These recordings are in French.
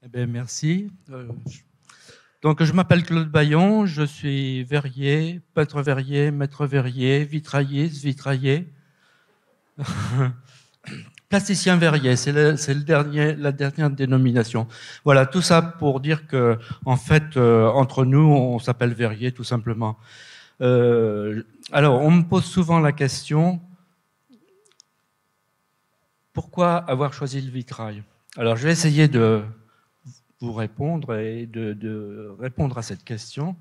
Eh bien, merci. Donc, je m'appelle Claude Bayon, je suis verrier, peintre verrier, maître verrier, vitrailliste, vitrailler, plasticien verrier, la dernière dénomination. Voilà, tout ça pour dire que, en fait, entre nous, on s'appelle verrier, tout simplement. Alors, on me pose souvent la question, pourquoi avoir choisi le vitrail? Alors, je vais essayer de vous répondre et de répondre à cette question.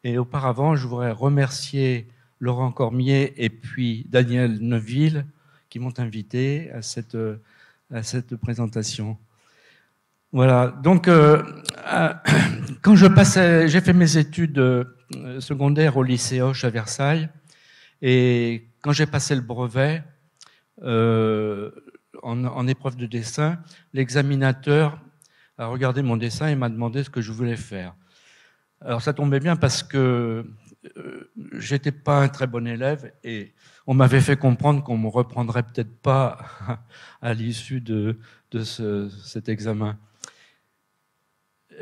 Et auparavant, je voudrais remercier Laurent Cormier et puis Daniel Neuville qui m'ont invité à cette présentation. Voilà, donc quand j'ai fait mes études secondaires au lycée Hoche à Versailles, et quand j'ai passé le brevet en épreuve de dessin, l'examinateur a regardé mon dessin et m'a demandé ce que je voulais faire. Alors ça tombait bien parce que j'étais pas un très bon élève et on m'avait fait comprendre qu'on me reprendrait peut-être pas à l'issue de cet examen.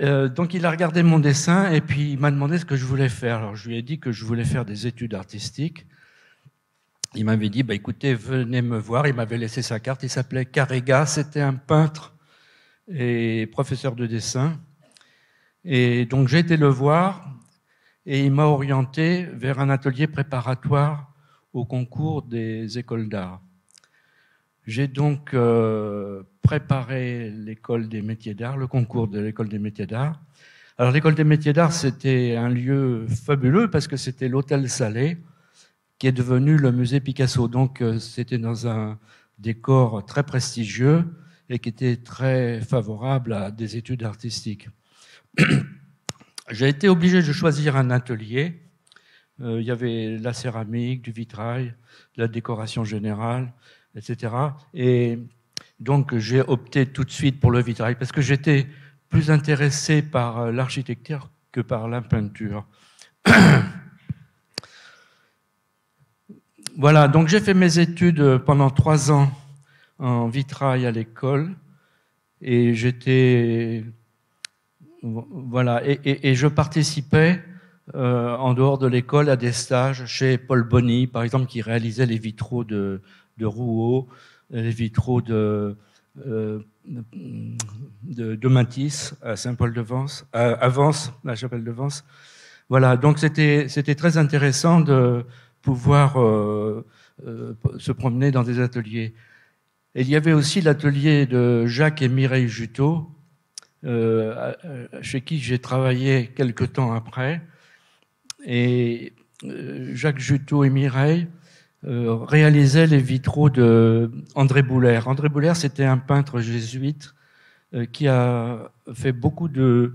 Donc il a regardé mon dessin et puis il m'a demandé ce que je voulais faire. Alors je lui ai dit que je voulais faire des études artistiques. Il m'avait dit, bah, écoutez, venez me voir. Il m'avait laissé sa carte. Il s'appelait Carrega. C'était un peintre et professeur de dessin. Et donc j'ai été le voir et il m'a orienté vers un atelier préparatoire au concours des écoles d'art. J'ai donc préparé l'école des métiers d'art, le concours de l'école des métiers d'art. Alors l'école des métiers d'art, c'était un lieu fabuleux parce que c'était l'hôtel Salé qui est devenu le musée Picasso. Donc c'était dans un décor très prestigieux et qui était très favorable à des études artistiques. J'ai été obligé de choisir un atelier. Il y avait la céramique, du vitrail, la décoration générale, etc. Et donc j'ai opté tout de suite pour le vitrail parce que j'étais plus intéressé par l'architecture que par la peinture. Voilà, donc j'ai fait mes études pendant 3 ans en vitrail à l'école et j'étais... Voilà, et je participais en dehors de l'école à des stages chez Paul Bonny, par exemple, qui réalisait les vitraux de Rouault, les vitraux de Matisse à Saint-Paul-de-Vence, à Vence, la chapelle de Vence. Voilà, donc c'était très intéressant de pouvoir se promener dans des ateliers. Et il y avait aussi l'atelier de Jacques et Mireille Juteau, chez qui j'ai travaillé quelque temps après. Et Jacques Juteau et Mireille réalisaient les vitraux de André Boulaire. André Boulaire, c'était un peintre jésuite qui a créé beaucoup de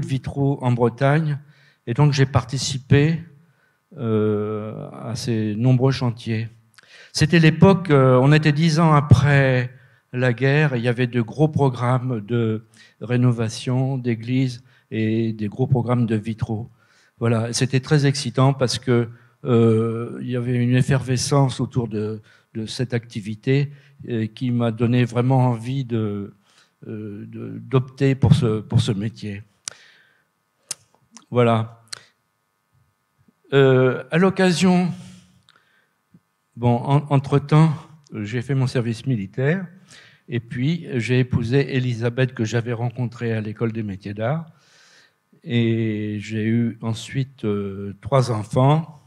vitraux en Bretagne. Et donc j'ai participé à ces nombreux chantiers. C'était l'époque, on était 10 ans après la guerre, et il y avait de gros programmes de rénovation d'églises et des gros programmes de vitraux. Voilà, c'était très excitant parce que il y avait une effervescence autour de cette activité qui m'a donné vraiment envie d'opter pour ce métier. Voilà. À l'occasion, bon, entre-temps, j'ai fait mon service militaire. Et puis, j'ai épousé Elisabeth que j'avais rencontrée à l'école des métiers d'art. Et j'ai eu ensuite 3 enfants,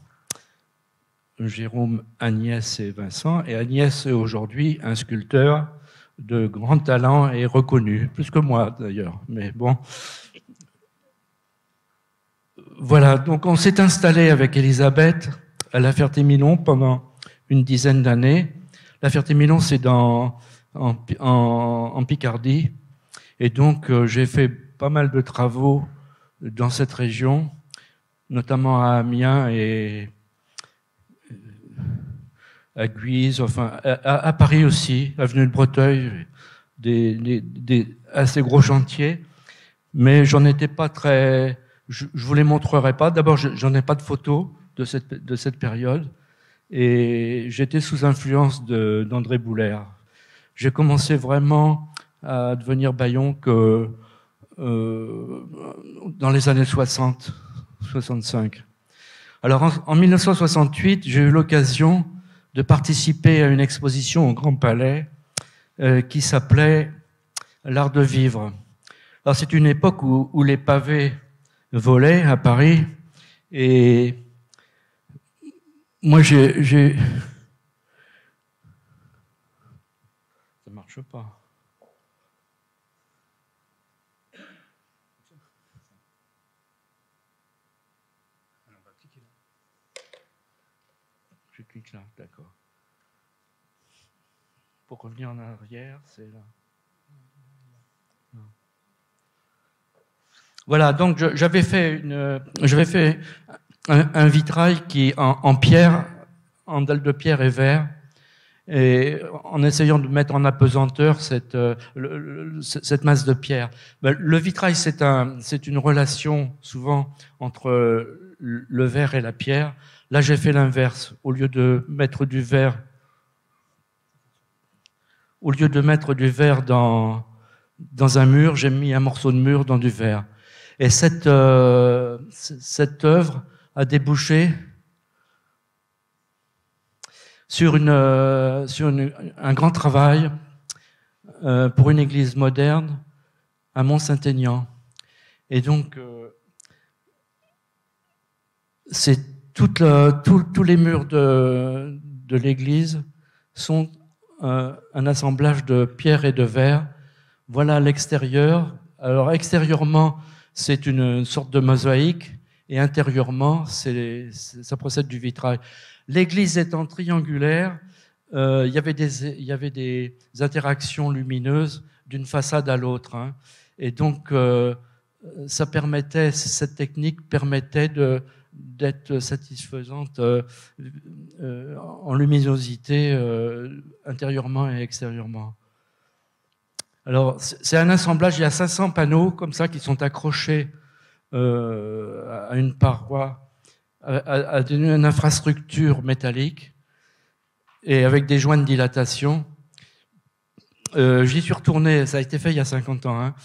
Jérôme, Agnès et Vincent. Et Agnès est aujourd'hui un sculpteur de grand talent et reconnu, plus que moi d'ailleurs. Mais bon. Voilà, donc on s'est installé avec Elisabeth à La Ferté-Milon pendant une dizaine d'années. La Ferté-Milon, c'est en Picardie. Et donc, j'ai fait pas mal de travaux dans cette région, notamment à Amiens et à Guise, enfin, à Paris aussi, avenue de Breteuil, des assez gros chantiers. Mais j'en étais pas très... Je vous les montrerai pas. D'abord, j'en ai pas de photos de cette période. Et j'étais sous influence d'André Boulaire. J'ai commencé vraiment à devenir Bayon que dans les années 60, 65. Alors en 1968, j'ai eu l'occasion de participer à une exposition au Grand Palais qui s'appelait L'art de vivre. Alors c'est une époque où les pavés volaient à Paris et moi j'ai... Ça marche pas. Je clique là, d'accord. Pour revenir en arrière, c'est là. Non. Voilà, donc j'avais fait un vitrail qui en pierre, en dalle de pierre et verre, et en essayant de mettre en apesanteur cette masse de pierre. Le vitrail, c'est une relation souvent entre le verre et la pierre. Là, j'ai fait l'inverse. Au lieu de mettre du verre dans un mur, j'ai mis un morceau de mur dans du verre. Et cette œuvre a débouché sur un grand travail pour une église moderne à Mont-Saint-Aignan. Et donc, c'est tous les murs de l'église sont un assemblage de pierre et de verre. Voilà l'extérieur. Alors, extérieurement, c'est une sorte de mosaïque, et intérieurement, ça procède du vitrail. L'église étant triangulaire, il y avait des interactions lumineuses d'une façade à l'autre. Hein. Et donc, cette technique permettait d'être satisfaisante en luminosité intérieurement et extérieurement. Alors, c'est un assemblage, il y a 500 panneaux comme ça qui sont accrochés à une paroi, à une infrastructure métallique et avec des joints de dilatation. J'y suis retourné, ça a été fait il y a 50 ans, hein.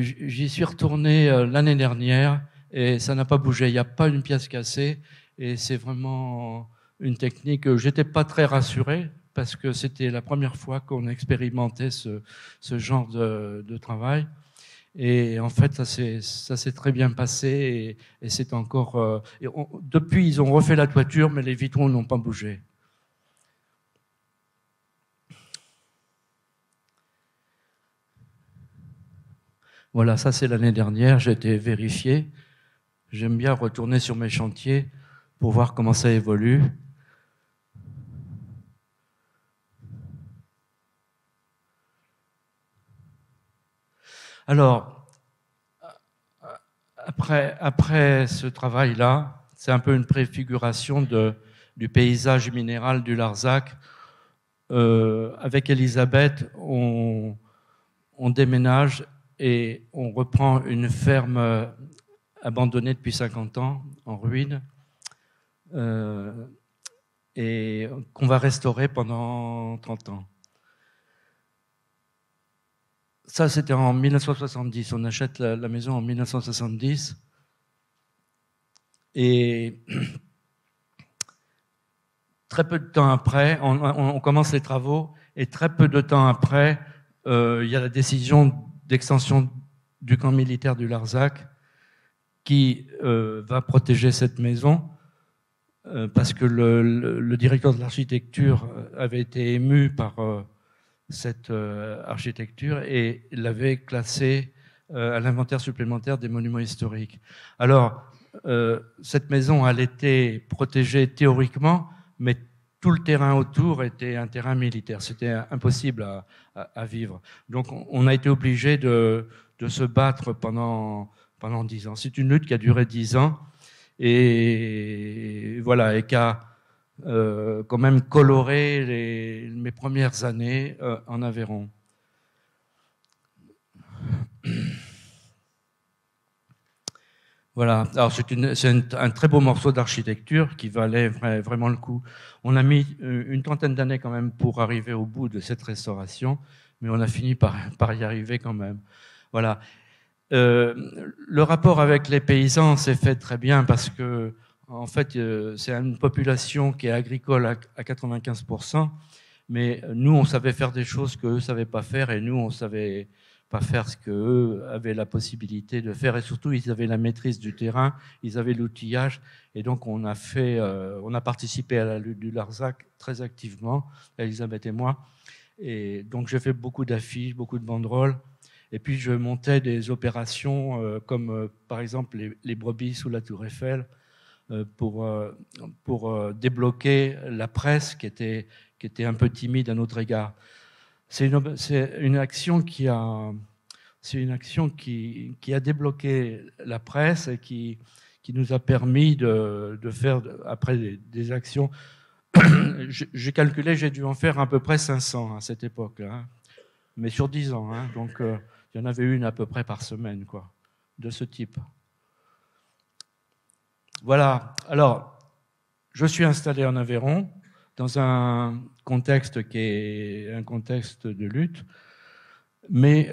J'y suis retourné l'année dernière et ça n'a pas bougé, il n'y a pas une pièce cassée et c'est vraiment une technique. J'étais pas très rassuré parce que c'était la première fois qu'on expérimentait ce genre de travail. Et en fait, ça s'est très bien passé et c'est encore... depuis, ils ont refait la toiture, mais les vitraux n'ont pas bougé. Voilà, ça c'est l'année dernière, j'ai été vérifié. J'aime bien retourner sur mes chantiers pour voir comment ça évolue. Alors, après ce travail-là, c'est un peu une préfiguration du paysage minéral du Larzac. Avec Elisabeth, on déménage et on reprend une ferme abandonnée depuis 50 ans, en ruine, et qu'on va restaurer pendant 30 ans. Ça, c'était en 1970. On achète la maison en 1970. Et très peu de temps après, on commence les travaux, et très peu de temps après, il y a la décision d'extension du camp militaire du Larzac qui va protéger cette maison parce que le directeur de l'architecture avait été ému par cette architecture et l'avait classée à l'inventaire supplémentaire des monuments historiques. Alors, cette maison, elle était protégée théoriquement, mais tout le terrain autour était un terrain militaire. C'était impossible à vivre. Donc, on a été obligé de se battre pendant 10 ans. C'est une lutte qui a duré 10 ans et voilà, et qui a quand même coloré mes premières années en Aveyron. Voilà, alors c'est un très beau morceau d'architecture qui valait vraiment le coup. On a mis une trentaine d'années quand même pour arriver au bout de cette restauration, mais on a fini par y arriver quand même. Voilà. Le rapport avec les paysans s'est fait très bien parce que, en fait, c'est une population qui est agricole à 95%, mais nous, on savait faire des choses qu'eux ne savaient pas faire, et nous, on ne savait pas faire ce qu'eux avaient la possibilité de faire, et surtout, ils avaient la maîtrise du terrain, ils avaient l'outillage, et donc on a participé à la lutte du Larzac très activement, Elisabeth et moi, et donc j'ai fait beaucoup d'affiches, beaucoup de banderoles. Et puis je montais des opérations comme par exemple les brebis sous la Tour Eiffel pour débloquer la presse qui était un peu timide à notre égard. C'est une action qui a débloqué la presse et qui nous a permis de faire après des actions. J'ai calculé, j'ai dû en faire à peu près 500 à cette époque-là, hein, mais sur 10 ans. Hein, donc il y en avait une à peu près par semaine, quoi, de ce type. Voilà. Alors, je suis installé en Aveyron dans un contexte qui est un contexte de lutte, mais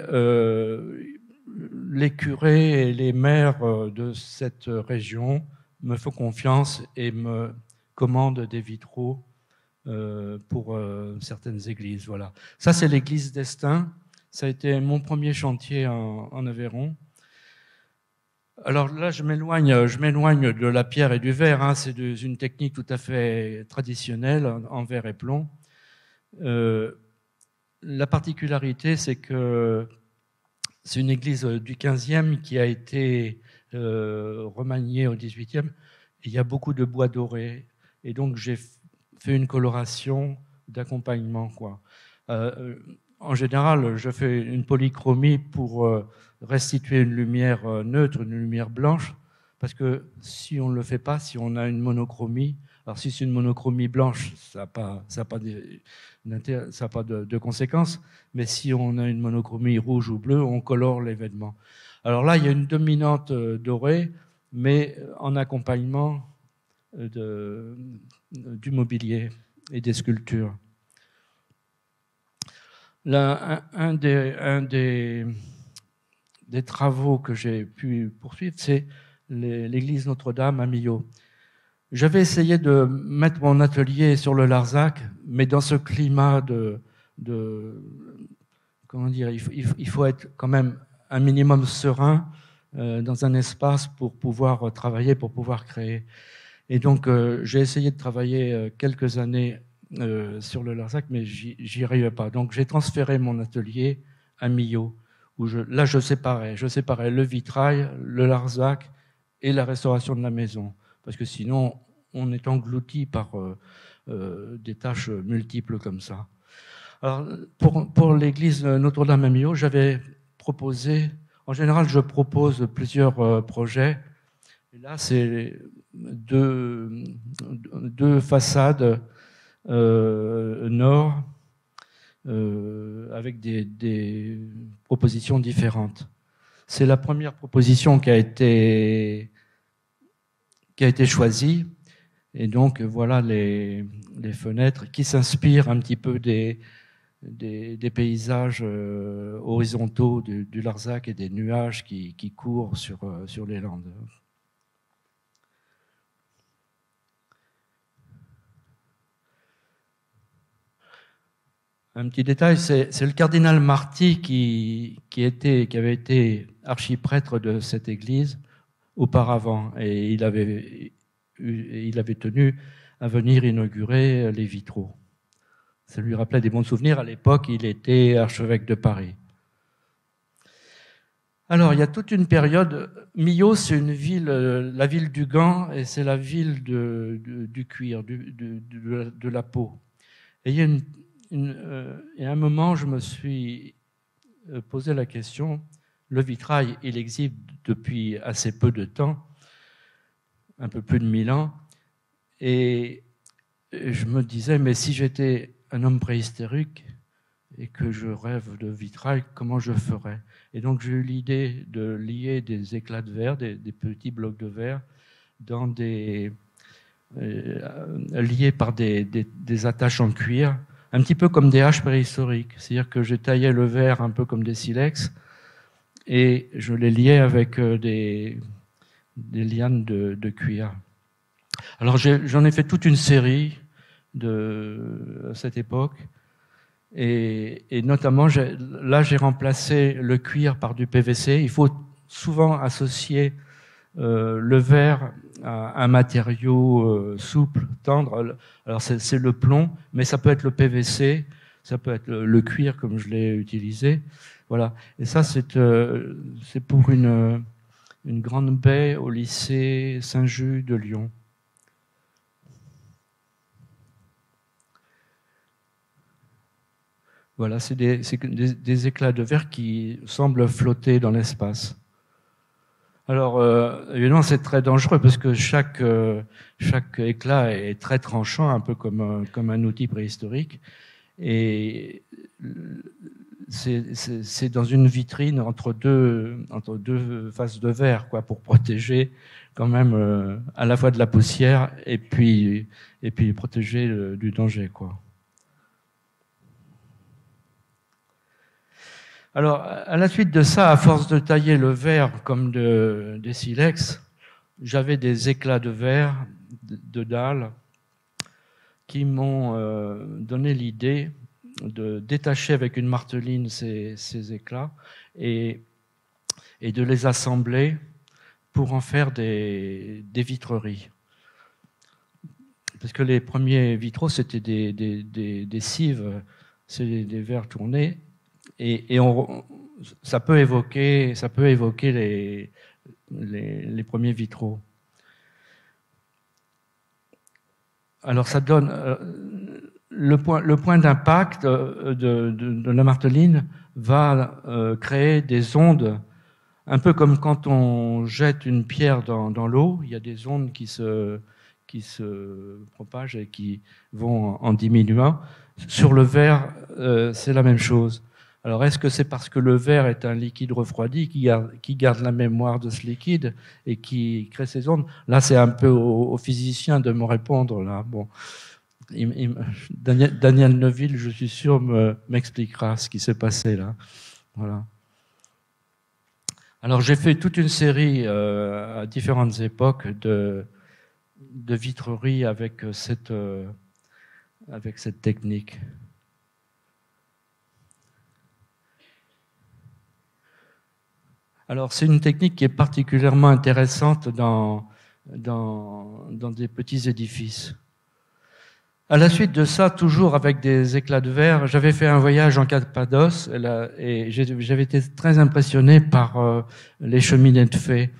les curés et les maires de cette région me font confiance et me commandent des vitraux pour certaines églises. Voilà. Ça, c'est l'église d'Estaing. Ça a été mon premier chantier en Aveyron. Alors là, je m'éloigne de la pierre et du verre. Hein. C'est une technique tout à fait traditionnelle en verre et plomb. La particularité, c'est que c'est une église du 15e qui a été remaniée au 18e. Il y a beaucoup de bois doré. Et donc, j'ai fait une coloration d'accompagnement, quoi. En général, je fais une polychromie pour restituer une lumière neutre, une lumière blanche, parce que si on ne le fait pas, si on a une monochromie, alors si c'est une monochromie blanche, ça n'a pas de conséquences, mais si on a une monochromie rouge ou bleue, on colore l'événement. Alors là, il y a une dominante dorée, mais en accompagnement du mobilier et des sculptures. Là, un des travaux que j'ai pu poursuivre, c'est l'église Notre-Dame à Millau. J'avais essayé de mettre mon atelier sur le Larzac, mais dans ce climat comment dire, il faut être quand même un minimum serein dans un espace pour pouvoir travailler, pour pouvoir créer. Et donc, j'ai essayé de travailler quelques années sur le Larzac, mais j'y arrivais pas. Donc, j'ai transféré mon atelier à Millau, où là, je séparais le vitrail, le Larzac et la restauration de la maison. Parce que sinon, on est englouti par des tâches multiples comme ça. Alors, pour l'église Notre-Dame à Millau, j'avais proposé, en général, je propose plusieurs projets. Et là, c'est deux façades nord avec des propositions différentes. C'est la première proposition qui a été choisie. Et donc, voilà les fenêtres qui s'inspirent un petit peu des paysages horizontaux du Larzac et des nuages qui courent sur les landes. Un petit détail, c'est le cardinal Marty qui avait été archiprêtre de cette église auparavant, et il avait tenu à venir inaugurer les vitraux. Ça lui rappelait des bons souvenirs. À l'époque, il était archevêque de Paris. Alors, il y a toute une période. Millau, c'est une ville, la ville du gant, et c'est la ville du cuir, de la peau. Et il y a et à un moment, je me suis posé la question, le vitrail, il existe depuis assez peu de temps, un peu plus de 1000 ans, et je me disais, mais si j'étais un homme préhistorique et que je rêve de vitrail, comment je ferais? Et donc j'ai eu l'idée de lier des éclats de verre, des petits blocs de verre, liés par des attaches en cuir, un petit peu comme des haches préhistoriques. C'est-à-dire que je taillais le verre un peu comme des silex et je les liais avec des lianes de cuir. Alors j'en ai fait toute une série à cette époque. Et notamment, là, j'ai remplacé le cuir par du PVC. Il faut souvent associer le verre à un matériau souple, tendre. Alors, c'est le plomb, mais ça peut être le PVC, ça peut être le cuir, comme je l'ai utilisé. Voilà. Et ça, c'est pour une grande baie au lycée Saint-Just de Lyon. Voilà, c'est des éclats de verre qui semblent flotter dans l'espace. Alors, évidemment, c'est très dangereux parce que chaque éclat est très tranchant, un peu comme un outil préhistorique. Et c'est dans une vitrine entre deux faces de verre, quoi, pour protéger quand même à la fois de la poussière et puis protéger du danger, quoi. Alors, à la suite de ça, à force de tailler le verre comme des silex, j'avais des éclats de verre, de dalles, qui m'ont donné l'idée de détacher avec une marteline ces éclats et de les assembler pour en faire des vitreries. Parce que les premiers vitraux, c'était des cives, c'est des verres tournés. Et ça peut évoquer les premiers vitraux. Alors ça donne le point d'impact de la marteline va créer des ondes, un peu comme quand on jette une pierre dans l'eau, il y a des ondes qui se propagent et qui vont en diminuant. Sur le verre, c'est la même chose. Alors, est-ce que c'est parce que le verre est un liquide refroidi qui garde la mémoire de ce liquide et qui crée ces ondes? Là, c'est un peu aux physiciens de me répondre. Là. Bon. Daniel Neuville, je suis sûr, m'expliquera ce qui s'est passé là. Voilà. Alors, j'ai fait toute une série à différentes époques de vitreries avec cette technique. Alors, c'est une technique qui est particulièrement intéressante dans des petits édifices. À la suite de ça, toujours avec des éclats de verre, j'avais fait un voyage en Cappadoce et j'avais été très impressionné par les cheminées de fée.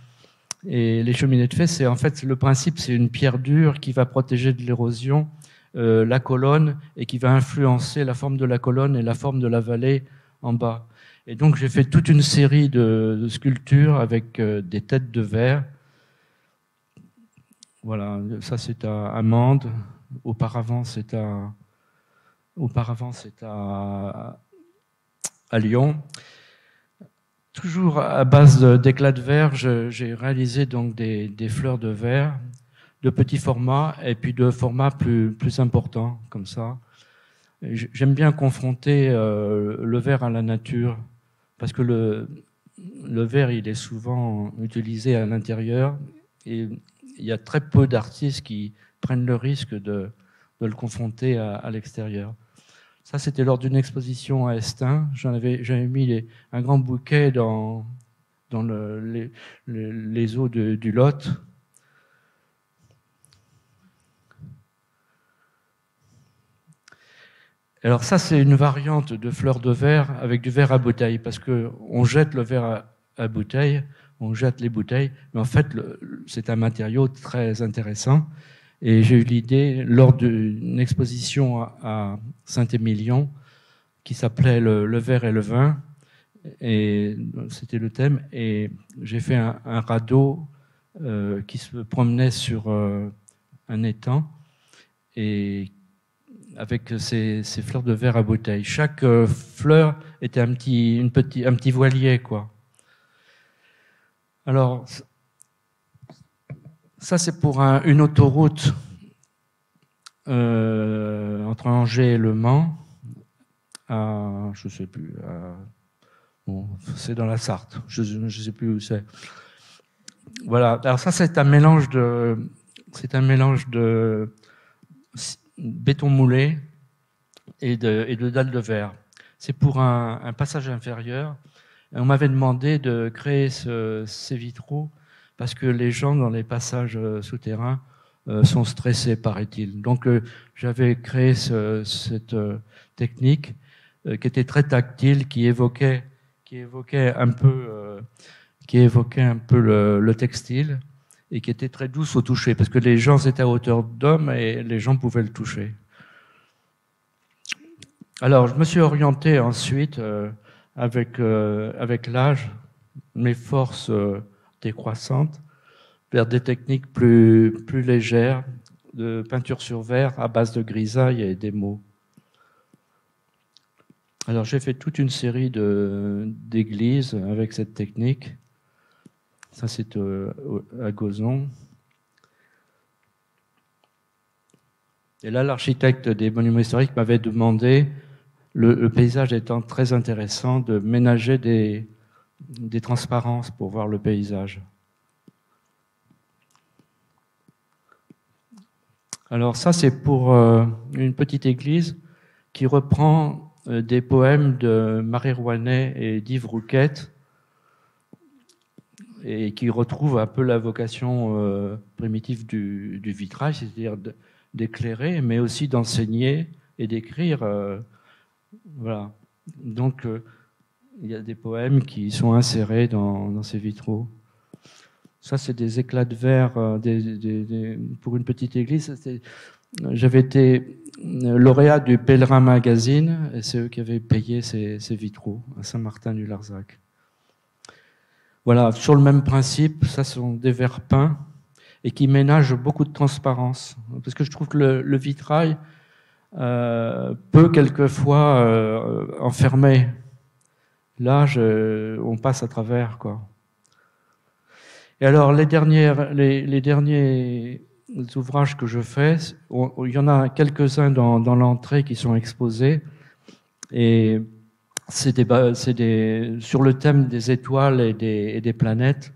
Et les cheminées de fée, c'est en fait le principe, c'est une pierre dure qui va protéger de l'érosion la colonne et qui va influencer la forme de la colonne et la forme de la vallée en bas. Et donc j'ai fait toute une série de sculptures avec des têtes de verre. Voilà, ça c'est à Mende. Auparavant c'est à Lyon. Toujours à base d'éclats de verre, j'ai réalisé donc des fleurs de verre de petits formats et puis de formats plus importants comme ça. J'aime bien confronter le verre à la nature. Parce que le verre, il est souvent utilisé à l'intérieur et il y a très peu d'artistes qui prennent le risque de le confronter à l'extérieur. Ça, c'était lors d'une exposition à Estaing. J'avais mis un grand bouquet dans les eaux du Lot. Alors ça, c'est une variante de fleurs de verre avec du verre à bouteille, parce qu'on jette le verre à bouteille, on jette les bouteilles, mais en fait, c'est un matériau très intéressant. Et j'ai eu l'idée, lors d'une exposition à Saint-Émilion, qui s'appelait le verre et le vin, et c'était le thème, et j'ai fait un radeau qui se promenait sur un étang, et avec ces fleurs de verre à bouteille. Chaque fleur était un petit voilier, quoi. Alors, ça c'est pour une autoroute entre Angers et Le Mans. je ne sais plus, bon, c'est dans la Sarthe, je ne sais plus où c'est. Voilà, alors ça c'est un mélange de béton moulé et de dalles de verre. C'est pour un passage inférieur. Et on m'avait demandé de créer ces vitraux parce que les gens dans les passages souterrains sont stressés, paraît-il. Donc j'avais créé cette technique qui était très tactile, qui évoquait un peu le textile et qui était très douce au toucher parce que les gens étaient à hauteur d'homme et les gens pouvaient le toucher. Alors je me suis orienté ensuite avec l'âge, mes forces décroissantes, vers des techniques plus légères, de peinture sur verre à base de grisaille et d'émaux. Alors j'ai fait toute une série d'églises avec cette technique. Ça c'est à Gauzon. Et là l'architecte des monuments historiques m'avait demandé, le paysage étant très intéressant, de ménager des transparences pour voir le paysage. Alors ça, c'est pour une petite église qui reprend des poèmes de Marie Rouanet et d'Yves Rouquette et qui retrouve un peu la vocation primitive du vitrail, c'est-à-dire d'éclairer, mais aussi d'enseigner et d'écrire. Voilà. Donc, il y a des poèmes qui sont insérés dans ces vitraux. Ça, c'est des éclats de verre pour une petite église. J'avais été lauréat du Pèlerin Magazine, et c'est eux qui avaient payé ces vitraux à Saint-Martin-du-Larzac. Voilà, sur le même principe, ça sont des verres peints et qui ménagent beaucoup de transparence. Parce que je trouve que le vitrail peut quelquefois enfermer. Là, on passe à travers, quoi. Et alors, les derniers ouvrages que je fais, il y en a quelques-uns dans l'entrée qui sont exposés, et c'est sur le thème des étoiles et des planètes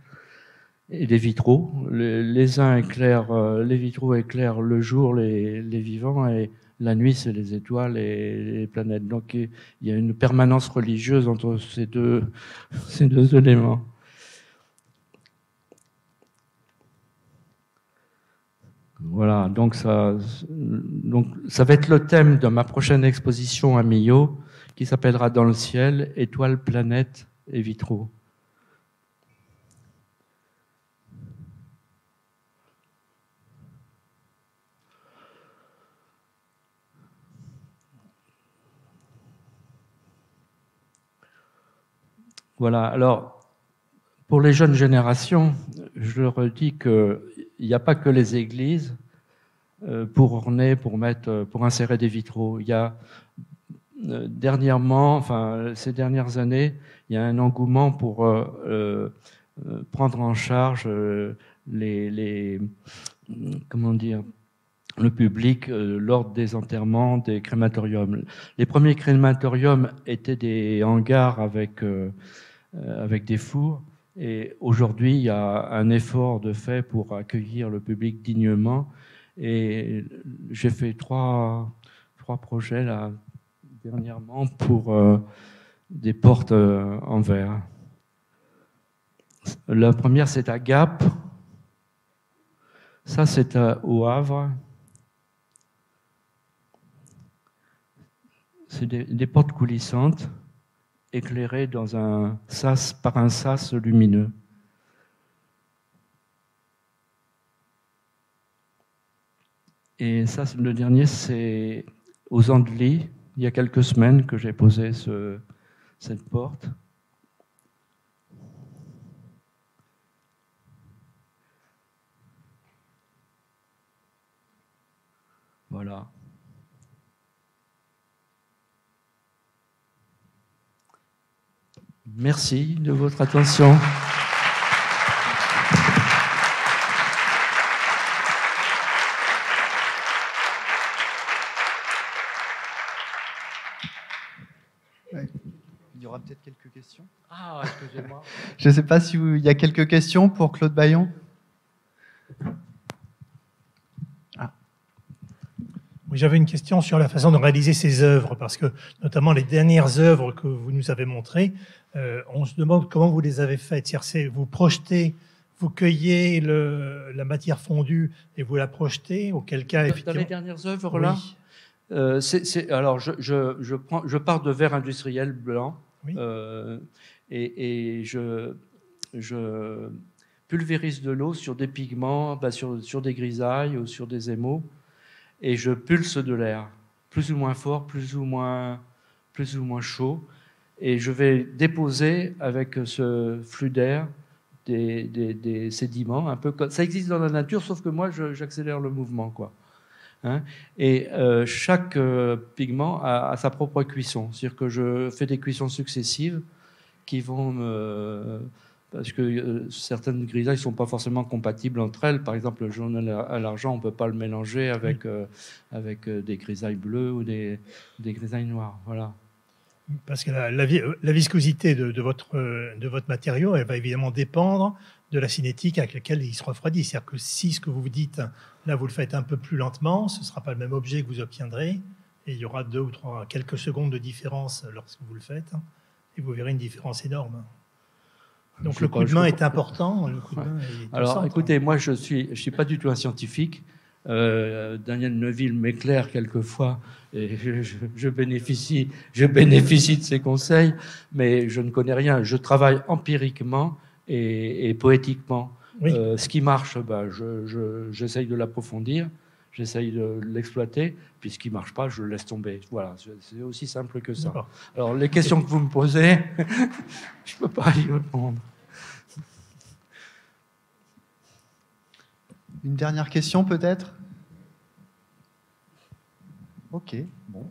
et des vitraux. Les vitraux éclairent le jour les vivants, et la nuit, c'est les étoiles et les planètes. Donc, il y a une permanence religieuse entre ces deux éléments. Voilà, donc ça va être le thème de ma prochaine exposition à Millau, qui s'appellera Dans le ciel, étoiles, planètes et vitraux. Voilà, alors, pour les jeunes générations, je leur dis qu'il n'y a pas que les églises pour orner, pour insérer des vitraux. Il y a dernièrement, enfin ces dernières années, il y a un engouement pour prendre en charge comment dire, le public lors des enterrements, des crématoriums. Les premiers crématoriums étaient des hangars avec des fours. Et aujourd'hui, il y a un effort de fait pour accueillir le public dignement. Et j'ai fait trois projets là, dernièrement pour des portes en verre. La première, c'est à Gap. Ça, c'est au Havre. C'est des portes coulissantes, éclairées par un sas lumineux. Et ça, le dernier, c'est aux Andelys, il y a quelques semaines que j'ai posé cette porte. Voilà. Merci de votre attention. Je ne sais pas s'il y a quelques questions pour Claude Bayon. Oui, j'avais une question sur la façon de réaliser ces œuvres, parce que notamment les dernières œuvres que vous nous avez montrées, on se demande comment vous les avez faites. C'est-à-dire, vous projetez, vous cueillez la matière fondue et vous la projetez, auquel cas, effectivement... Dans les dernières œuvres, là, alors je pars de verre industriel blanc, oui. Et je pulvérise de l'eau sur des pigments, sur des grisailles ou sur des émaux, et je pulse de l'air, plus ou moins fort, plus ou moins chaud, et je vais déposer avec ce flux d'air des sédiments, un peu comme ça existe dans la nature, sauf que moi j'accélère le mouvement, quoi. Hein, et chaque pigment a sa propre cuisson, c'est-à-dire que je fais des cuissons successives qui vont parce que certaines grisailles ne sont pas forcément compatibles entre elles. Par exemple, le jaune à l'argent, on ne peut pas le mélanger avec des grisailles bleues ou des grisailles noires. Voilà. Parce que la viscosité de votre matériau, elle va évidemment dépendre de la cinétique avec laquelle il se refroidit. C'est-à-dire que si ce que vous dites, là, vous le faites un peu plus lentement, ce ne sera pas le même objet que vous obtiendrez, et il y aura 2 ou 3, quelques secondes de différence lorsque vous le faites, et vous verrez une différence énorme. Donc le coup de main est important. Alors, écoutez, moi, je suis pas du tout un scientifique. Daniel Neuville m'éclaire quelquefois, et je bénéficie de ses conseils, mais je ne connais rien. Je travaille empiriquement et poétiquement. Oui. Ce qui marche, j'essaye de l'approfondir, j'essaye de l'exploiter, puis ce qui ne marche pas, je le laisse tomber. Voilà, c'est aussi simple que ça. Alors, les questions que vous me posez, je ne peux pas y répondre. Une dernière question, peut-être? Ok, bon.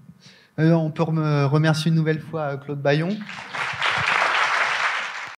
On peut remercier une nouvelle fois Claude Bayon.